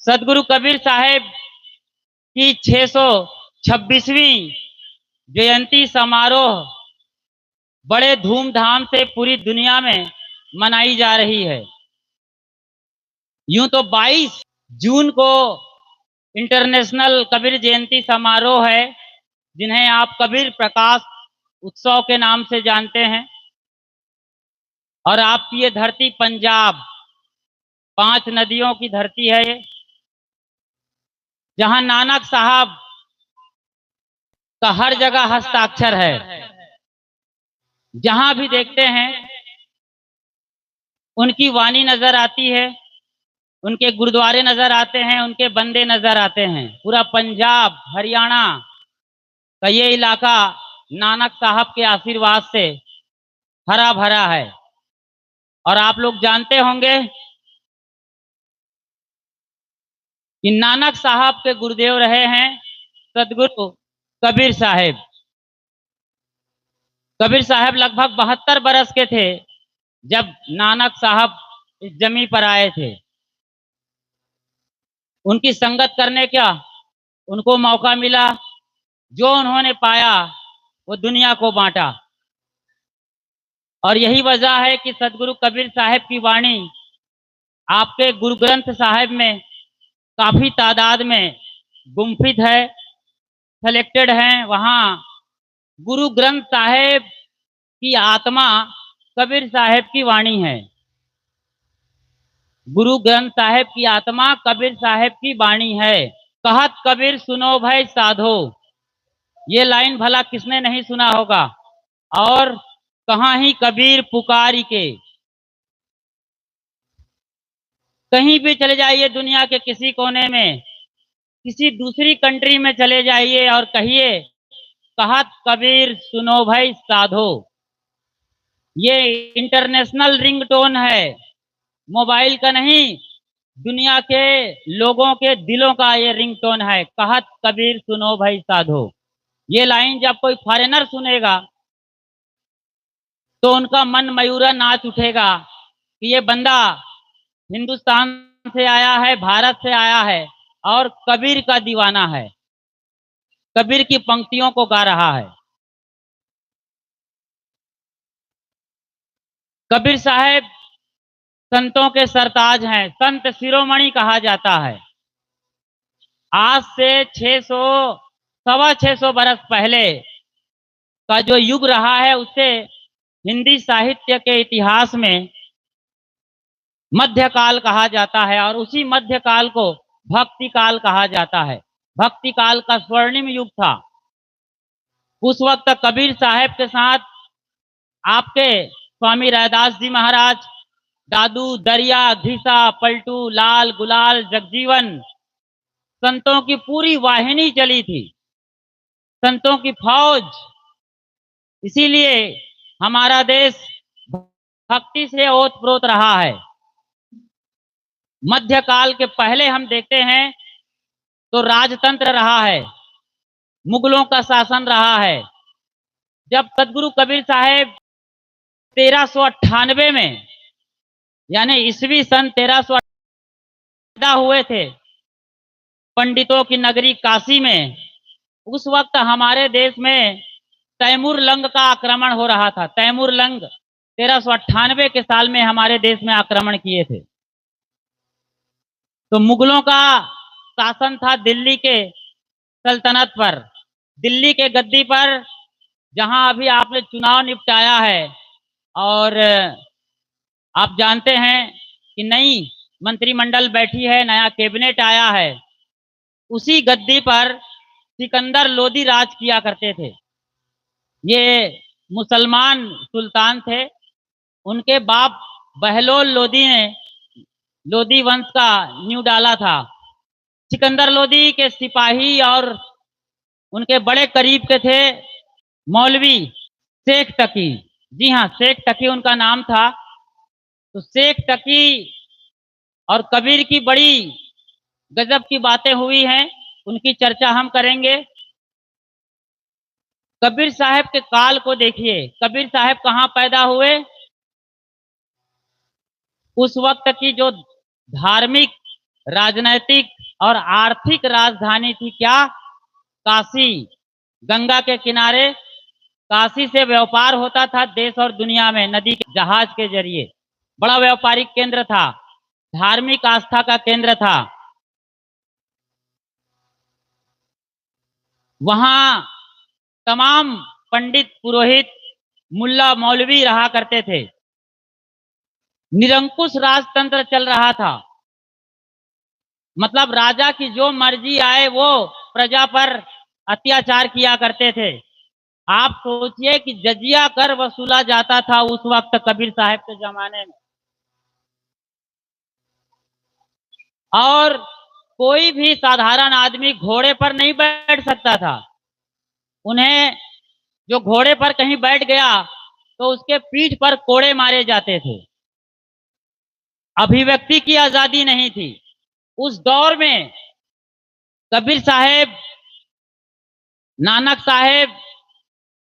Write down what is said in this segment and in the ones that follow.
सदगुरु कबीर साहेब की 626वीं जयंती समारोह बड़े धूमधाम से पूरी दुनिया में मनाई जा रही है। यूं तो 22 जून को इंटरनेशनल कबीर जयंती समारोह है, जिन्हें आप कबीर प्रकाश उत्सव के नाम से जानते हैं। और आपकी ये धरती पंजाब 5 नदियों की धरती है ये, जहां नानक साहब का हर जगह हस्ताक्षर है। जहां भी देखते हैं उनकी वाणी नजर आती है, उनके गुरुद्वारे नजर आते हैं, उनके बंदे नजर आते हैं। पूरा पंजाब हरियाणा का ये इलाका नानक साहब के आशीर्वाद से हरा भरा है। और आप लोग जानते होंगे कि नानक साहब के गुरुदेव रहे हैं सदगुरु कबीर साहेब। कबीर साहब लगभग 72 बरस के थे जब नानक साहब इस जमी पर आए थे। उनकी संगत करने का उनको मौका मिला। जो उन्होंने पाया वो दुनिया को बांटा। और यही वजह है कि सदगुरु कबीर साहब की वाणी आपके गुरु ग्रंथ साहिब में काफी तादाद में गुम्फित है, सेलेक्टेड हैं। वहां गुरु ग्रंथ साहिब की आत्मा कबीर साहब की वाणी है। गुरु ग्रंथ साहिब की आत्मा कबीर साहब की वाणी है। कहत कबीर सुनो भाई साधो, ये लाइन भला किसने नहीं सुना होगा। और कहाँ ही कबीर पुकारी के, कहीं भी चले जाइए दुनिया के किसी कोने में, किसी दूसरी कंट्री में चले जाइए और कहिए कहत कबीर सुनो भाई साधो। ये इंटरनेशनल रिंगटोन है, मोबाइल का नहीं, दुनिया के लोगों के दिलों का ये रिंगटोन है। कहत कबीर सुनो भाई साधो। ये लाइन जब कोई फॉरेनर सुनेगा तो उनका मन मयूरा नाच उठेगा कि ये बंदा हिंदुस्तान से आया है, भारत से आया है और कबीर का दीवाना है, कबीर की पंक्तियों को गा रहा है। कबीर साहब संतों के सरताज हैं, संत शिरोमणि कहा जाता है। आज से 600 बरस पहले का जो युग रहा है उसे हिंदी साहित्य के इतिहास में मध्यकाल कहा जाता है। और उसी मध्यकाल को भक्ति काल कहा जाता है। भक्ति काल का स्वर्णिम युग था। उस वक्त कबीर साहब के साथ आपके स्वामी रैदास जी महाराज, दादू, दरिया, घिसा, पलटू, लाल, गुलाल, जगजीवन, संतों की पूरी वाहिनी चली थी, संतों की फौज। इसीलिए हमारा देश भक्ति से ओतप्रोत रहा है। मध्यकाल के पहले हम देखते हैं तो राजतंत्र रहा है, मुगलों का शासन रहा है। जब सदगुरु कबीर साहब 1398 में यानी ईस्वी सन 1300 पैदा हुए थे पंडितों की नगरी काशी में, उस वक्त हमारे देश में तैमूर लंग का आक्रमण हो रहा था। तैमूर लंग 1398 के साल में हमारे देश में आक्रमण किए थे। तो मुगलों का शासन था दिल्ली के सल्तनत पर, दिल्ली के गद्दी पर, जहां अभी आपने चुनाव निपटाया है। और आप जानते हैं कि नई मंत्रिमंडल बैठी है, नया कैबिनेट आया है। उसी गद्दी पर सिकंदर लोदी राज किया करते थे। ये मुसलमान सुल्तान थे। उनके बाप बहलोल लोदी ने लोदी वंश का नींव डाला था। सिकंदर लोदी के सिपाही और उनके बड़े करीब के थे मौलवी शेख तकी। जी हाँ, शेख तकी उनका नाम था। तो शेख तकी और कबीर की बड़ी गजब की बातें हुई हैं, उनकी चर्चा हम करेंगे। कबीर साहब के काल को देखिए, कबीर साहब कहाँ पैदा हुए। उस वक्त की जो धार्मिक राजनैतिक और आर्थिक राजधानी थी क्या? काशी। गंगा के किनारे काशी से व्यापार होता था देश और दुनिया में, नदी के जहाज के जरिए। बड़ा व्यापारिक केंद्र था, धार्मिक आस्था का केंद्र था। वहां तमाम पंडित, पुरोहित, मुल्ला, मौलवी रहा करते थे। निरंकुश राजतंत्र चल रहा था, मतलब राजा की जो मर्जी आए वो प्रजा पर अत्याचार किया करते थे। आप सोचिए कि जजिया कर वसूला जाता था उस वक्त कबीर साहब के जमाने में, और कोई भी साधारण आदमी घोड़े पर नहीं बैठ सकता था। उन्हें जो घोड़े पर कहीं बैठ गया तो उसके पीठ पर कोड़े मारे जाते थे। अभिव्यक्ति की आजादी नहीं थी। उस दौर में कबीर साहेब, नानक साहेब,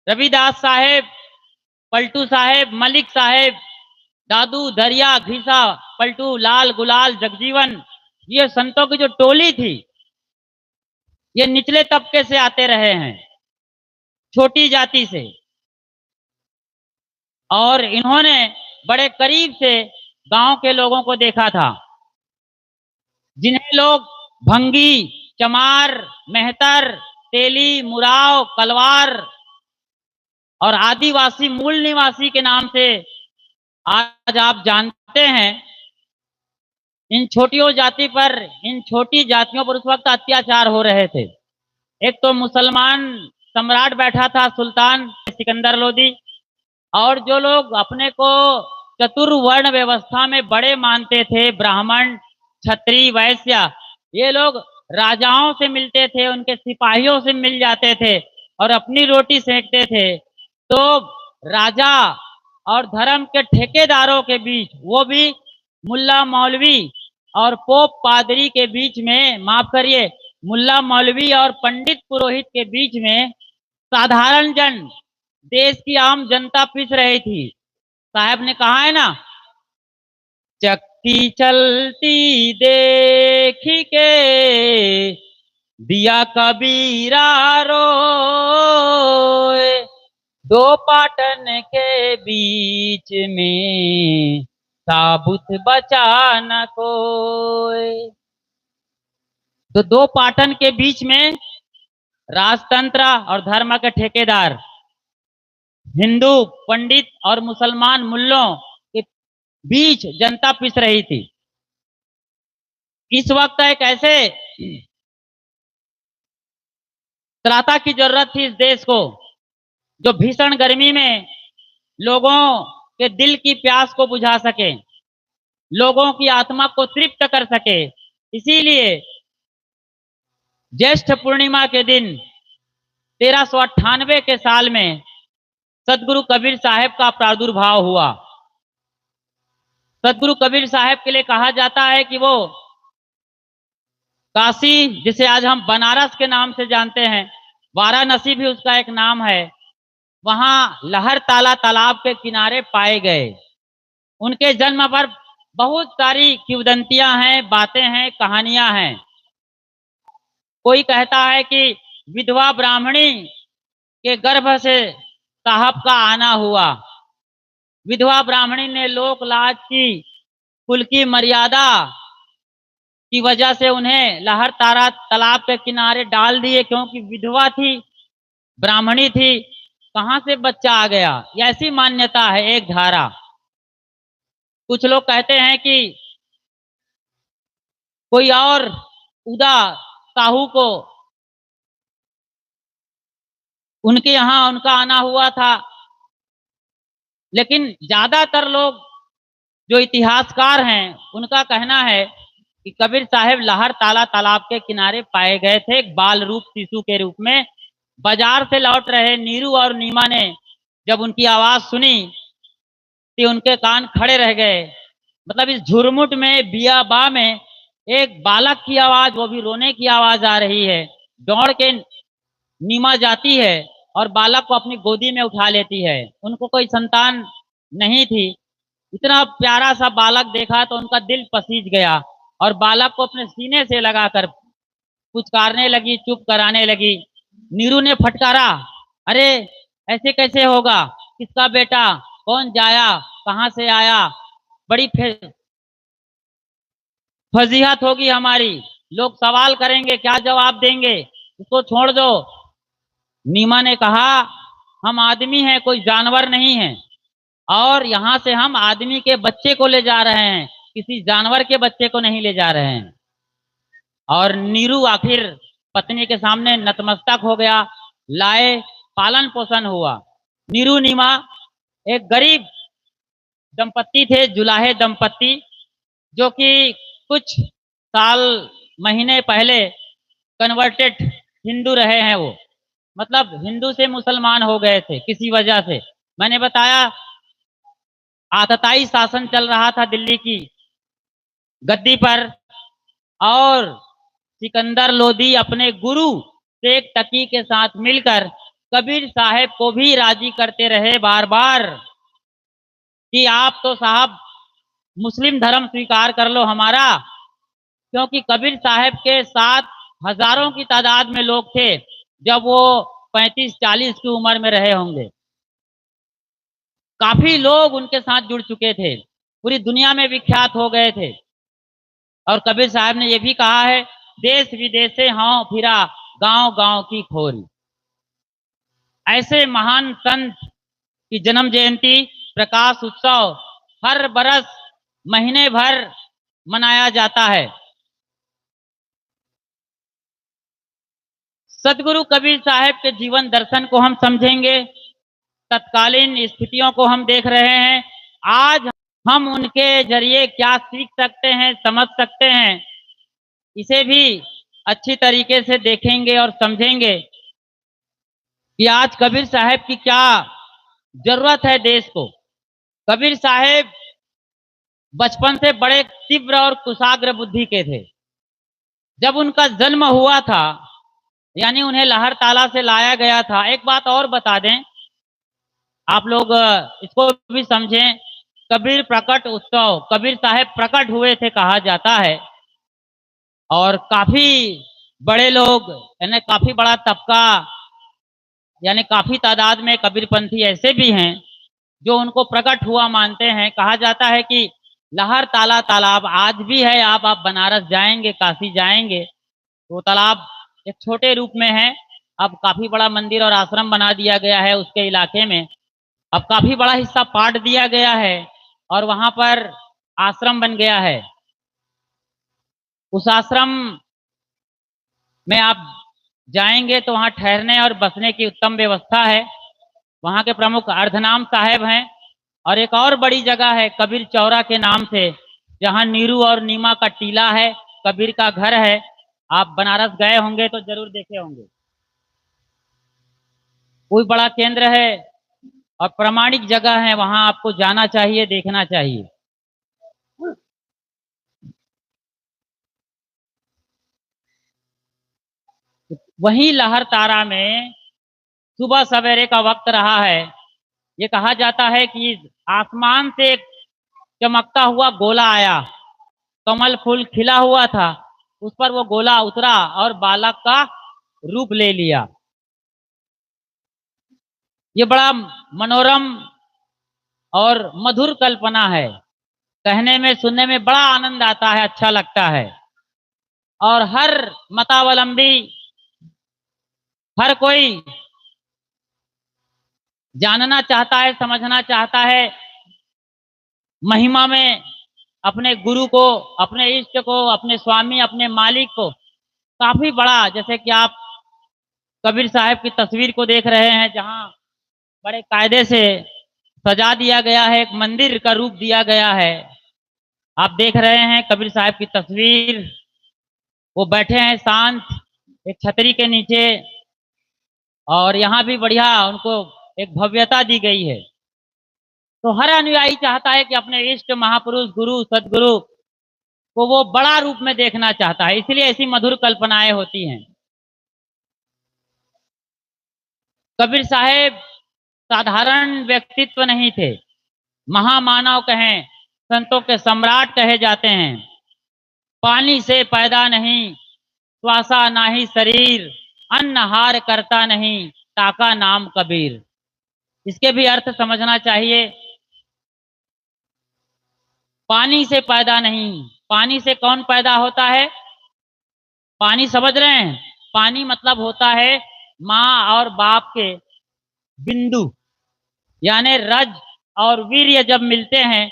रविदास साहेब, पलटू साहेब, मलिक साहेब, दादू, दरिया, घिसा, पलटू, लाल, गुलाल, जगजीवन, ये संतों की जो टोली थी, ये निचले तबके से आते रहे हैं, छोटी जाति से, और इन्होंने बड़े करीब से गांव के लोगों को देखा था, जिन्हें लोग भंगी, चमार, मेहतर, तेली, मुराव, कलवार और आदिवासी मूल निवासी के नाम से आज आप जानते हैं। इन छोटियों जाति पर, इन छोटी जातियों पर उस वक्त अत्याचार हो रहे थे। एक तो मुसलमान सम्राट बैठा था, सुल्तान सिकंदर लोदी, और जो लोग अपने को चतुर्वर्ण व्यवस्था में बड़े मानते थे, ब्राह्मण, क्षत्रिय, वैश्य, ये लोग राजाओं से मिलते थे, उनके सिपाहियों से मिल जाते थे और अपनी रोटी सेकते थे। तो राजा और धर्म के ठेकेदारों के बीच, वो भी मुल्ला मौलवी और पोप पादरी के बीच में, माफ करिए, मुल्ला मौलवी और पंडित पुरोहित के बीच में साधारण जन, देश की आम जनता पिस रही थी। साहब ने कहा है ना, चक्की चलती देखी के दिया कबीरा रोए, दो पाटन के बीच में साबुत बचा न कोई। तो दो पाटन के बीच में राजतंत्र और धर्म के ठेकेदार, हिंदू पंडित और मुसलमान मुल्लों के बीच जनता पिस रही थी। इस वक्त एक ऐसे त्राता की जरूरत थी इस देश को, जो भीषण गर्मी में लोगों के दिल की प्यास को बुझा सके, लोगों की आत्मा को तृप्त कर सके। इसीलिए ज्येष्ठ पूर्णिमा के दिन 1398 के साल में सदगुरु कबीर साहब का प्रादुर्भाव हुआ। सदगुरु कबीर साहब के लिए कहा जाता है कि वो काशी, जिसे आज हम बनारस के नाम से जानते हैं, वाराणसी भी उसका एक नाम है, वहां लहरताला तालाब के किनारे पाए गए। उनके जन्म पर बहुत सारी किंवदंतियां हैं, बातें हैं, कहानियां हैं। कोई कहता है कि विधवा ब्राह्मणी के गर्भ से साहब का आना हुआ। विधवा ब्राह्मणी ने लोक लाज की, कुल की मर्यादा की वजह से उन्हें लहरतारा तालाब के किनारे डाल दिए, क्योंकि विधवा थी, ब्राह्मणी थी, कहां से बच्चा आ गया, ऐसी मान्यता है, एक धारा। कुछ लोग कहते हैं कि कोई और उदा साहू को उनके यहां उनका आना हुआ था। लेकिन ज्यादातर लोग जो इतिहासकार हैं, उनका कहना है कि कबीर साहब लहरताला तालाब के किनारे पाए गए थे, एक बाल रूप शिशु के रूप में। बाजार से लौट रहे नीरू और नीमा ने जब उनकी आवाज सुनी तो उनके कान खड़े रह गए। मतलब इस झुरमुट में, बियाबा में एक बालक की आवाज, वो भी रोने की आवाज आ रही है। दौड़ के नीमा जाती है और बालक को अपनी गोदी में उठा लेती है। उनको कोई संतान नहीं थी। इतना प्यारा सा बालक देखा तो उनका दिल पसीज गया। और बालक को अपने सीने से लगाकर पुचकारने लगी, चुप कराने लगी। नीरू ने फटकारा, अरे ऐसे कैसे होगा, किसका बेटा, कौन जाया, कहाँ से आया, बड़ी फजीहत होगी हमारी, लोग सवाल करेंगे, क्या जवाब देंगे, इसको छोड़ दो। नीमा ने कहा, हम आदमी हैं, कोई जानवर नहीं है, और यहाँ से हम आदमी के बच्चे को ले जा रहे हैं, किसी जानवर के बच्चे को नहीं ले जा रहे हैं। और नीरू आखिर पत्नी के सामने नतमस्तक हो गया, लाए, पालन पोषण हुआ। नीरू नीमा एक गरीब दंपत्ति थे, जुलाहे दंपत्ति, जो कि कुछ साल महीने पहले कन्वर्टेड हिंदू रहे हैं। वो मतलब हिंदू से मुसलमान हो गए थे किसी वजह से। मैंने बताया आतताई शासन चल रहा था दिल्ली की गद्दी पर, और सिकंदर लोधी अपने गुरु शेख तकी के साथ मिलकर कबीर साहब को भी राजी करते रहे बार बार कि आप तो साहब मुस्लिम धर्म स्वीकार कर लो हमारा, क्योंकि कबीर साहब के साथ हजारों की तादाद में लोग थे जब वो 35-40 की उम्र में रहे होंगे। काफी लोग उनके साथ जुड़ चुके थे, पूरी दुनिया में विख्यात हो गए थे। और कबीर साहब ने यह भी कहा है, देश विदेश से हाँ फिरा, गांव गांव की खोरी। ऐसे महान संत की जन्म जयंती, प्रकाश उत्सव हर बरस महीने भर मनाया जाता है। सदगुरु कबीर साहब के जीवन दर्शन को हम समझेंगे, तत्कालीन स्थितियों को हम देख रहे हैं, आज हम उनके जरिए क्या सीख सकते हैं, समझ सकते हैं, इसे भी अच्छी तरीके से देखेंगे और समझेंगे कि आज कबीर साहब की क्या जरूरत है देश को। कबीर साहब बचपन से बड़े तीव्र और कुशाग्र बुद्धि के थे। जब उनका जन्म हुआ था, यानी उन्हें लहरताला से लाया गया था। एक बात और बता दें, आप लोग इसको भी समझें, कबीर प्रकट उत्सव, कबीर साहब प्रकट हुए थे कहा जाता है, और काफी बड़े लोग, यानी काफी बड़ा तबका, यानी काफी तादाद में कबीरपंथी ऐसे भी हैं जो उनको प्रकट हुआ मानते हैं। कहा जाता है कि लहरताला तालाब आज भी है, आप बनारस जाएंगे, काशी जाएंगे तो तालाब एक छोटे रूप में है, अब काफी बड़ा मंदिर और आश्रम बना दिया गया है उसके इलाके में। अब काफी बड़ा हिस्सा पाट दिया गया है और वहां पर आश्रम बन गया है। उस आश्रम में आप जाएंगे तो वहां ठहरने और बसने की उत्तम व्यवस्था है। वहां के प्रमुख अर्धनाम साहब हैं, और एक और बड़ी जगह है कबीर चौरा के नाम से, जहां नीरू और नीमा का टीला है, कबीर का घर है। आप बनारस गए होंगे तो जरूर देखे होंगे। कोई बड़ा केंद्र है और प्रामाणिक जगह है, वहां आपको जाना चाहिए, देखना चाहिए। वहीं लहरतारा में सुबह सवेरे का वक्त रहा है। ये कहा जाता है कि आसमान से एक चमकता हुआ गोला आया, कमल फूल खिला हुआ था, उस पर वो गोला उतरा और बालक का रूप ले लिया। ये बड़ा मनोरम और मधुर कल्पना है, कहने में सुनने में बड़ा आनंद आता है, अच्छा लगता है। और हर मतावलंबी, हर कोई जानना चाहता है, समझना चाहता है महिमा में, अपने गुरु को, अपने इष्ट को, अपने स्वामी, अपने मालिक को। काफी बड़ा, जैसे कि आप कबीर साहब की तस्वीर को देख रहे हैं, जहां बड़े कायदे से सजा दिया गया है, एक मंदिर का रूप दिया गया है। आप देख रहे हैं कबीर साहब की तस्वीर, वो बैठे हैं शांत एक छतरी के नीचे, और यहाँ भी बढ़िया उनको एक भव्यता दी गई है। तो हर अनुयायी चाहता है कि अपने इष्ट महापुरुष, गुरु, सदगुरु को वो बड़ा रूप में देखना चाहता है, इसलिए ऐसी मधुर कल्पनाएं होती हैं। कबीर साहब साधारण व्यक्तित्व नहीं थे, महामानव कहें, संतों के सम्राट कहे जाते हैं। पानी से पैदा नहीं, श्वासा नाही शरीर, अन्न हार करता नहीं, ताका नाम कबीर। इसके भी अर्थ समझना चाहिए। पानी से पैदा नहीं, पानी से कौन पैदा होता है? पानी समझ रहे हैं? पानी मतलब होता है माँ और बाप के बिंदु, यानी रज और वीर्य जब मिलते हैं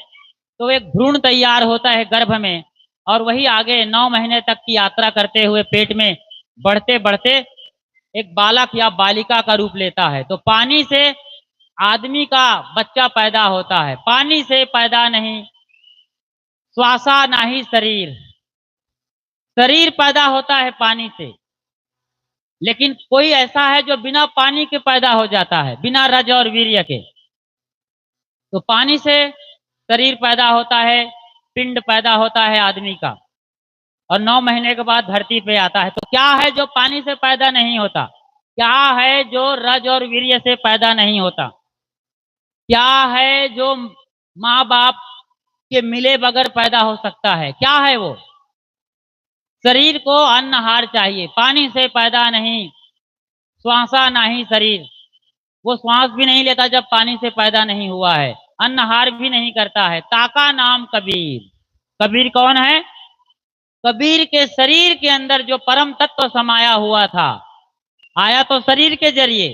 तो एक भ्रूण तैयार होता है गर्भ में, और वही आगे 9 महीने तक की यात्रा करते हुए पेट में बढ़ते बढ़ते एक बालक या बालिका का रूप लेता है। तो पानी से आदमी का बच्चा पैदा होता है। पानी से पैदा नहीं, श्वासा नाही शरीर, शरीर पैदा होता है पानी से। लेकिन कोई ऐसा है जो बिना पानी के पैदा हो जाता है, बिना रज और वीर्य के। तो पानी से शरीर पैदा होता है, पिंड पैदा होता है आदमी का, और 9 महीने के बाद धरती पे आता है। तो क्या है जो पानी से पैदा नहीं होता? क्या है जो रज और वीर्य से पैदा नहीं होता? क्या है जो माँ बाप के मिले बगैर पैदा हो सकता है? क्या है वो? शरीर को अन्नहार चाहिए, पानी से पैदा नहीं, श्वासा नहीं शरीर, वो श्वास भी नहीं लेता जब पानी से पैदा नहीं हुआ है, अन्नहार भी नहीं करता है। ताका नाम कबीर। कबीर कौन है? कबीर के शरीर के अंदर जो परम तत्व समाया हुआ था, आया तो शरीर के जरिए,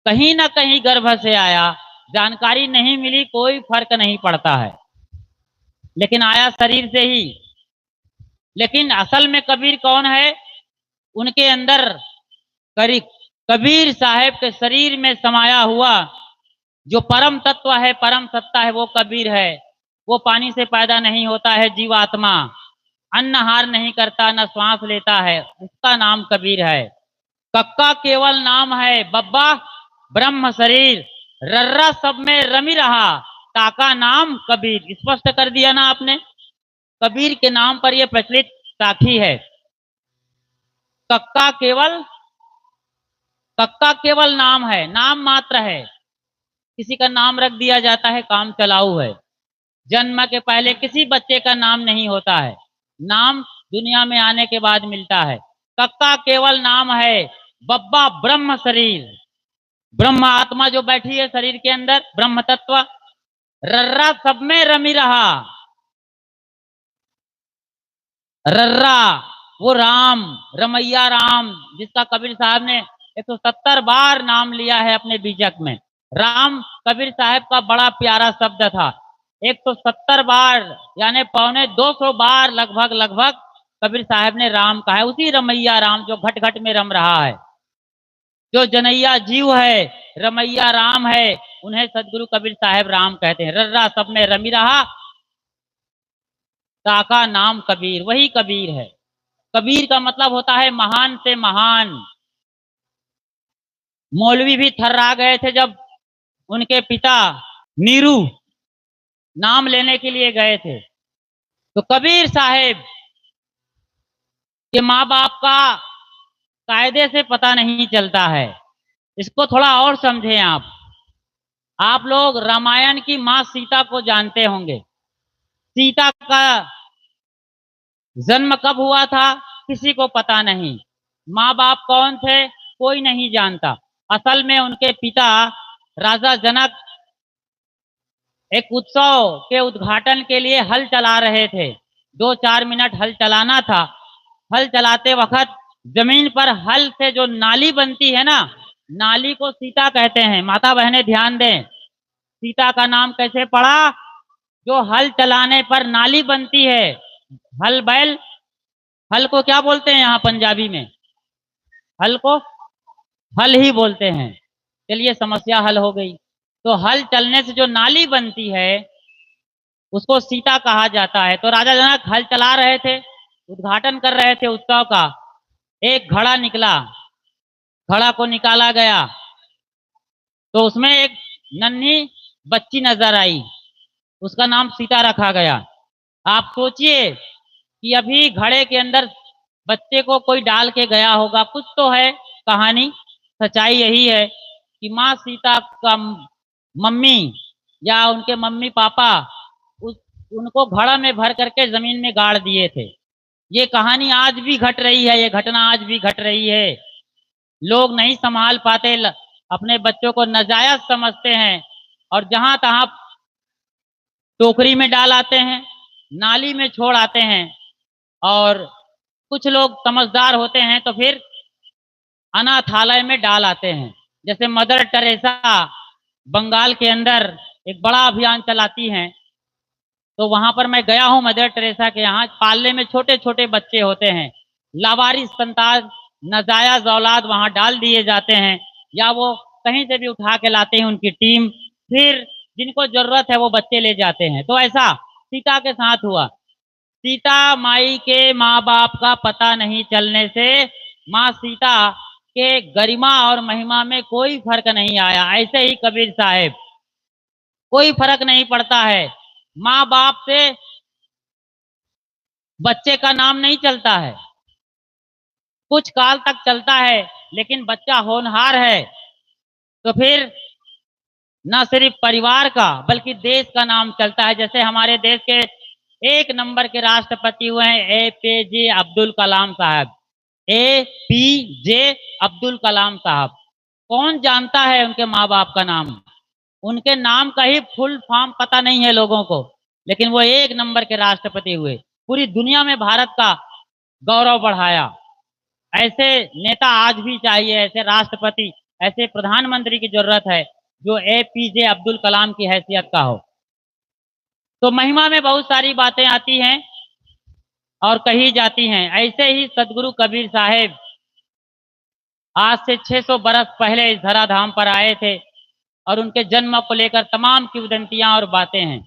कहीं ना कहीं गर्भ से आया, जानकारी नहीं मिली, कोई फर्क नहीं पड़ता है, लेकिन आया शरीर से ही। लेकिन असल में कबीर कौन है? उनके अंदर कबीर साहब के शरीर में समाया हुआ जो परम तत्व है, परम सत्ता है, वो कबीर है। वो पानी से पैदा नहीं होता है जीवात्मा, अन्नहार नहीं करता, न श्वास लेता है, उसका नाम कबीर है। कक्का केवल नाम है, बब्बा ब्रह्म शरीर, रर्रा सब में रमी रहा, ताका नाम कबीर। स्पष्ट कर दिया ना आपने? कबीर के नाम पर यह प्रचलित साखी है। कक्का केवल, कक्का केवल नाम है, नाम मात्र है। किसी का नाम रख दिया जाता है, काम चलाऊ है। जन्म के पहले किसी बच्चे का नाम नहीं होता है, नाम दुनिया में आने के बाद मिलता है। कक्का केवल नाम है, बब्बा ब्रह्म शरीर, ब्रह्म आत्मा जो बैठी है शरीर के अंदर, ब्रह्म तत्व। रर्रा सब में रमी रहा, रर्रा वो राम, रमैया राम, जिसका कबीर साहब ने 170 बार नाम लिया है अपने बीजक में। राम कबीर साहब का बड़ा प्यारा शब्द था। 170 बार यानी 250 बार लगभग कबीर साहब ने राम कहा है। उसी रमैया राम जो घट घट में रम रहा है, जो जनैया जीव है, रमैया राम है, उन्हें सदगुरु कबीर साहब राम कहते हैं। रर्रा सब में रमी रहा, ताका नाम कबीर, वही कबीर है। कबीर का मतलब होता है महान से महान। मौलवी भी थर्रा गए थे जब उनके पिता नीरू नाम लेने के लिए गए थे। तो कबीर साहेब के माँ बाप का कायदे से पता नहीं चलता है। इसको थोड़ा और समझें आप। आप लोग रामायण की माँ सीता को जानते होंगे। सीता का जन्म कब हुआ था किसी को पता नहीं। माँ बाप कौन थे कोई नहीं जानता। असल में उनके पिता राजा जनक एक उत्सव के उद्घाटन के लिए हल चला रहे थे। 2-4 मिनट हल चलाना था। हल चलाते वक्त जमीन पर हल से जो नाली बनती है ना, नाली को सीता कहते हैं। माता बहनें ध्यान दें, सीता का नाम कैसे पड़ा? जो हल चलाने पर नाली बनती है। हल बैल, हल को क्या बोलते हैं यहाँ पंजाबी में? हल को हल ही बोलते हैं। चलिए समस्या हल हो गई। तो हल चलने से जो नाली बनती है उसको सीता कहा जाता है। तो राजा जनक हल चला रहे थे, उद्घाटन कर रहे थे उत्सव का। एक घड़ा निकला, घड़ा को निकाला गया तो उसमें एक नन्ही बच्ची नजर आई, उसका नाम सीता रखा गया। आप सोचिए कि अभी घड़े के अंदर बच्चे को कोई डाल के गया होगा, कुछ तो है कहानी। सच्चाई यही है कि माँ सीता का मम्मी या उनके मम्मी पापा उनको घड़ा में भर करके जमीन में गाड़ दिए थे। ये कहानी आज भी घट रही है, ये घटना आज भी घट रही है। लोग नहीं संभाल पाते, अपने बच्चों को नाजायज समझते हैं और जहां तहां टोकरी में डाल आते हैं, नाली में छोड़ आते हैं। और कुछ लोग समझदार होते हैं तो फिर अनाथालय में डाल आते हैं। जैसे मदर टेरेसा बंगाल के अंदर एक बड़ा अभियान चलाती हैं, तो वहां पर मैं गया हूं मदर टेरेसा के यहाँ। पालने में छोटे छोटे बच्चे होते हैं, लावारिस संतान, नाजायज औलाद वहां डाल दिए जाते हैं, या वो कहीं से भी उठा के लाते हैं उनकी टीम, फिर जिनको जरूरत है वो बच्चे ले जाते हैं। तो ऐसा सीता के साथ हुआ। सीता माई के माँ बाप का पता नहीं चलने से माँ सीता के गरिमा और महिमा में कोई फर्क नहीं आया। ऐसे ही कबीर साहब, कोई फर्क नहीं पड़ता है, माँ बाप से बच्चे का नाम नहीं चलता है, कुछ काल तक चलता है, लेकिन बच्चा होनहार है तो फिर न सिर्फ परिवार का बल्कि देश का नाम चलता है। जैसे हमारे देश के एक नंबर के राष्ट्रपति हुए हैं APJ अब्दुल कलाम साहब। APJ अब्दुल कलाम साहब, कौन जानता है उनके माँ बाप का नाम? उनके नाम का ही फुल फॉर्म पता नहीं है लोगों को, लेकिन वो एक नंबर के राष्ट्रपति हुए, पूरी दुनिया में भारत का गौरव बढ़ाया। ऐसे नेता आज भी चाहिए, ऐसे राष्ट्रपति, ऐसे प्रधानमंत्री की जरूरत है जो APJ अब्दुल कलाम की हैसियत का हो। तो महिमा में बहुत सारी बातें आती हैं और कही जाती हैं। ऐसे ही सदगुरु कबीर साहेब आज से 600 बरस पहले इस धराधाम पर आए थे और उनके जन्म को लेकर तमाम किंवदंतियां और बातें हैं।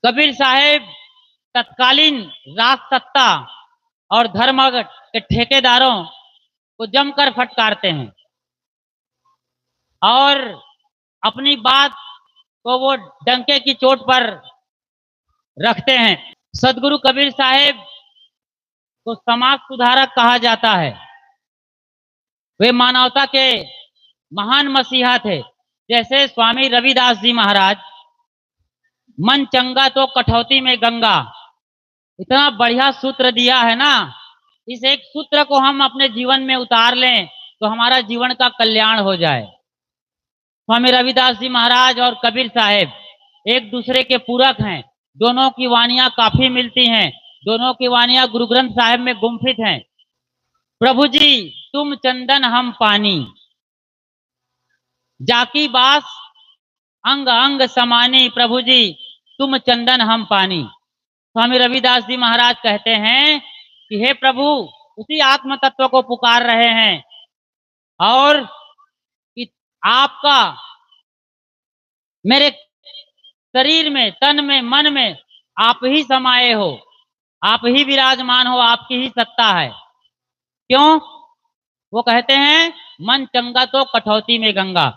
कबीर साहेब तत्कालीन राज सत्ता और धर्म के ठेकेदारों को जमकर फटकारते हैं और अपनी बात को वो डंके की चोट पर रखते हैं। सदगुरु कबीर साहेब को समाज सुधारक कहा जाता है। वे मानवता के महान मसीहा थे। जैसे स्वामी रविदास जी महाराज, मन चंगा तो कठौती में गंगा, इतना बढ़िया सूत्र दिया है ना। इस एक सूत्र को हम अपने जीवन में उतार लें तो हमारा जीवन का कल्याण हो जाए। स्वामी रविदास जी महाराज और कबीर साहेब एक दूसरे के पूरक हैं। दोनों की वाणियां काफी मिलती हैं, दोनों की वाणियां गुरु ग्रंथ साहिब में गुम्फित हैं। प्रभु जी तुम चंदन हम पानी, जाकी बास अंग अंग समानी, प्रभु जी तुम चंदन हम पानी। स्वामी रविदास जी महाराज कहते हैं कि हे प्रभु, उसी आत्म तत्व को पुकार रहे हैं और कि आपका मेरे शरीर में, तन में, मन में आप ही समाये हो, आप ही विराजमान हो, आपकी ही सत्ता है। क्यों? वो कहते हैं मन चंगा तो कठौती में गंगा।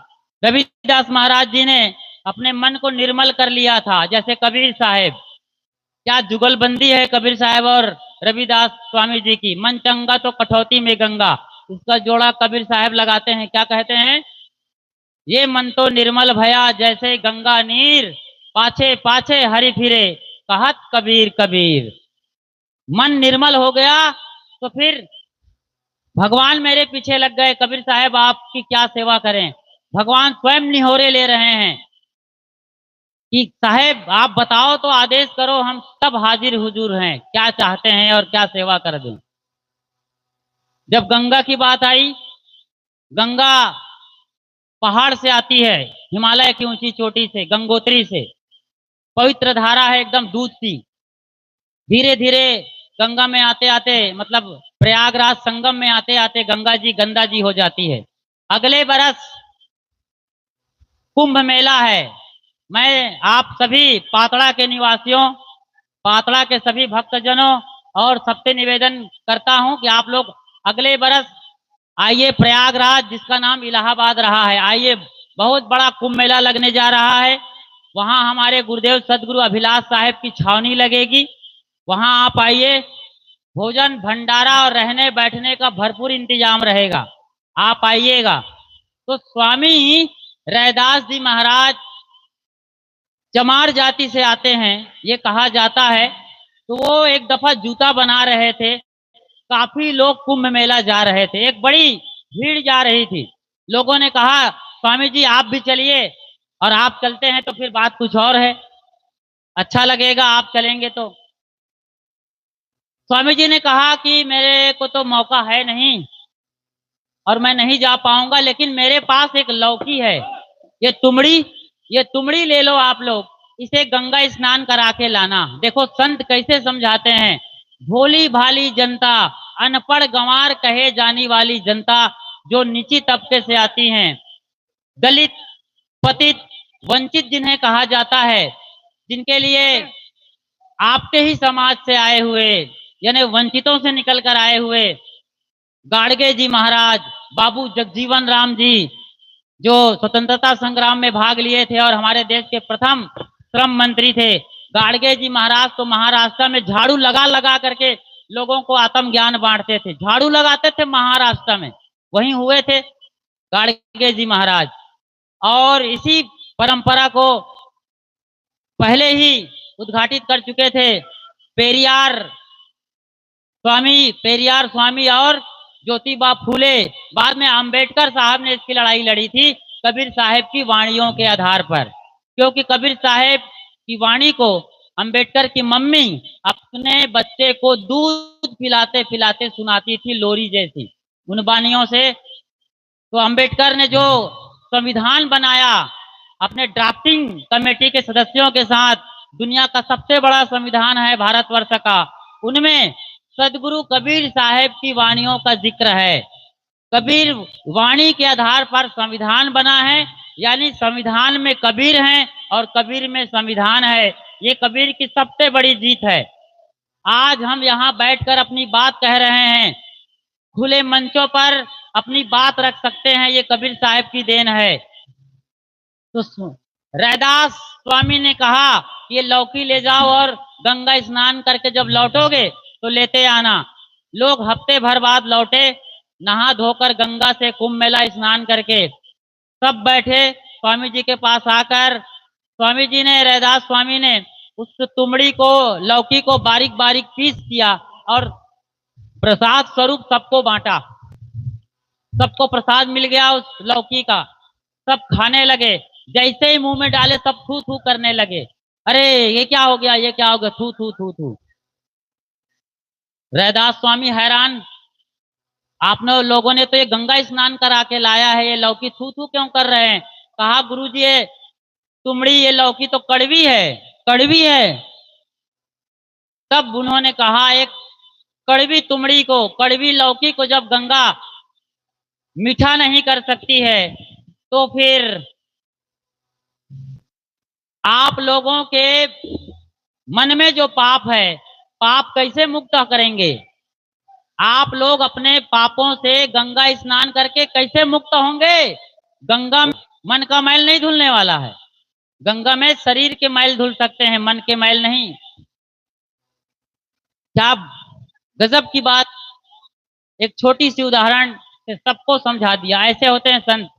रविदास महाराज जी ने अपने मन को निर्मल कर लिया था। जैसे कबीर साहेब, क्या जुगलबंदी है कबीर साहब और रविदास स्वामी जी की। मन चंगा तो कठौती में गंगा, इसका जोड़ा कबीर साहब लगाते हैं। क्या कहते हैं? ये मन तो निर्मल भया जैसे गंगा नीर, पाछे पाछे हरि फिरे कहत कबीर कबीर। मन निर्मल हो गया तो फिर भगवान मेरे पीछे लग गए। कबीर साहब आपकी क्या सेवा करें, भगवान स्वयं निहोरे ले रहे हैं कि साहेब आप बताओ तो आदेश करो, हम सब हाजिर हुजूर हैं, क्या चाहते हैं और क्या सेवा कर दें। जब गंगा की बात आई, गंगा पहाड़ से आती है, हिमालय की ऊंची चोटी से, गंगोत्री से, पवित्र धारा है एकदम दूध सी। धीरे धीरे गंगा में आते आते, मतलब प्रयागराज संगम में आते आते गंगा जी गंदा जी हो जाती है। अगले बरस कुंभ मेला है। मैं आप सभी पातड़ा के निवासियों, पातड़ा के सभी भक्तजनों और सबसे निवेदन करता हूं कि आप लोग अगले बरस आइए प्रयागराज, जिसका नाम इलाहाबाद रहा है। आइए, बहुत बड़ा कुंभ मेला लगने जा रहा है। वहां हमारे गुरुदेव सदगुरु अभिलाष साहेब की छावनी लगेगी। वहां आप आइए, भोजन भंडारा और रहने बैठने का भरपूर इंतजाम रहेगा, आप आइएगा। तो स्वामी रैदास जी महाराज चमार जाति से आते हैं, ये कहा जाता है। तो वो एक दफा जूता बना रहे थे, काफी लोग कुंभ मेला जा रहे थे, एक बड़ी भीड़ जा रही थी। लोगों ने कहा स्वामी जी आप भी चलिए, और आप चलते हैं तो फिर बात कुछ और है, अच्छा लगेगा आप चलेंगे तो। स्वामी जी ने कहा कि मेरे को तो मौका है नहीं और मैं नहीं जा पाऊंगा, लेकिन मेरे पास एक लौकी है, ये तुमड़ी, ये तुमड़ी ले लो आप लोग, इसे गंगा स्नान करा के लाना। देखो संत कैसे समझाते हैं, भोली भाली जनता, अनपढ़ गंवार कहे जाने वाली जनता, जो नीची तबके से आती हैं, दलित, पतित, वंचित जिन्हें कहा जाता है, जिनके लिए आपके ही समाज से आए हुए, यानी वंचितों से निकल कर आए हुए गाड़गे जी महाराज, बाबू जगजीवन राम जी, जो स्वतंत्रता संग्राम में भाग लिए थे और हमारे देश के प्रथम श्रम मंत्री थे, गाड़गे जी महाराज तो महाराष्ट्र में झाड़ू लगा लगा करके लोगों को आत्म ज्ञान बांटते थे, झाड़ू लगाते थे महाराष्ट्र में, वहीं हुए थे गाड़गे जी महाराज। और इसी परंपरा को पहले ही उद्घाटित कर चुके थे पेरियार स्वामी और ज्योतिबा फूले। बाद में अंबेडकर साहब ने इसकी लड़ाई लड़ी थी कबीर साहब की वाणियों के आधार पर, क्योंकि कबीर साहब की वाणी को अंबेडकर की मम्मी अपने बच्चे को दूध पिलाते पिलाते सुनाती थी, लोरी जैसी उन वाणियों से। तो अंबेडकर ने जो संविधान बनाया अपने ड्राफ्टिंग कमेटी के सदस्यों के साथ, दुनिया का सबसे बड़ा संविधान है भारतवर्ष का, उनमें सदगुरु कबीर साहब की वाणियों का जिक्र है। कबीर वाणी के आधार पर संविधान बना है, यानी संविधान में कबीर हैं और कबीर में संविधान है, ये कबीर की सबसे बड़ी जीत है। आज हम यहाँ बैठकर अपनी बात कह रहे हैं, खुले मंचों पर अपनी बात रख सकते हैं, ये कबीर साहब की देन है। तो रैदास स्वामी ने कहा ये लौकी ले जाओ और गंगा स्नान करके जब लौटोगे तो लेते आना। लोग हफ्ते भर बाद लौटे, नहा धोकर गंगा से कुंभ मेला स्नान करके, सब बैठे स्वामी जी के पास आकर, स्वामी जी ने, रैदास स्वामी ने उस तुमड़ी को, लौकी को बारीक बारीक पीस किया और प्रसाद स्वरूप सबको बांटा। सबको प्रसाद मिल गया उस लौकी का, सब खाने लगे, जैसे ही मुंह में डाले सब थू थू करने लगे, अरे ये क्या हो गया, ये क्या हो गया, थू थू थू थू। रैदास स्वामी हैरान, आपने लोगों ने तो ये गंगा स्नान करा के लाया है, ये लौकी थू थू क्यों कर रहे हैं? कहा गुरुजी ये तुमड़ी, ये लौकी तो कड़वी है, कड़वी है। तब उन्होंने कहा एक कड़वी तुमड़ी को, कड़वी लौकी को जब गंगा मीठा नहीं कर सकती है, तो फिर आप लोगों के मन में जो पाप है, पाप कैसे मुक्त करेंगे? आप लोग अपने पापों से गंगा स्नान करके कैसे मुक्त होंगे? गंगा मन का मैल नहीं धुलने वाला है, गंगा में शरीर के मैल धुल सकते हैं, मन के मैल नहीं। क्या गजब की बात, एक छोटी सी उदाहरण से सबको समझा दिया। ऐसे होते हैं संत,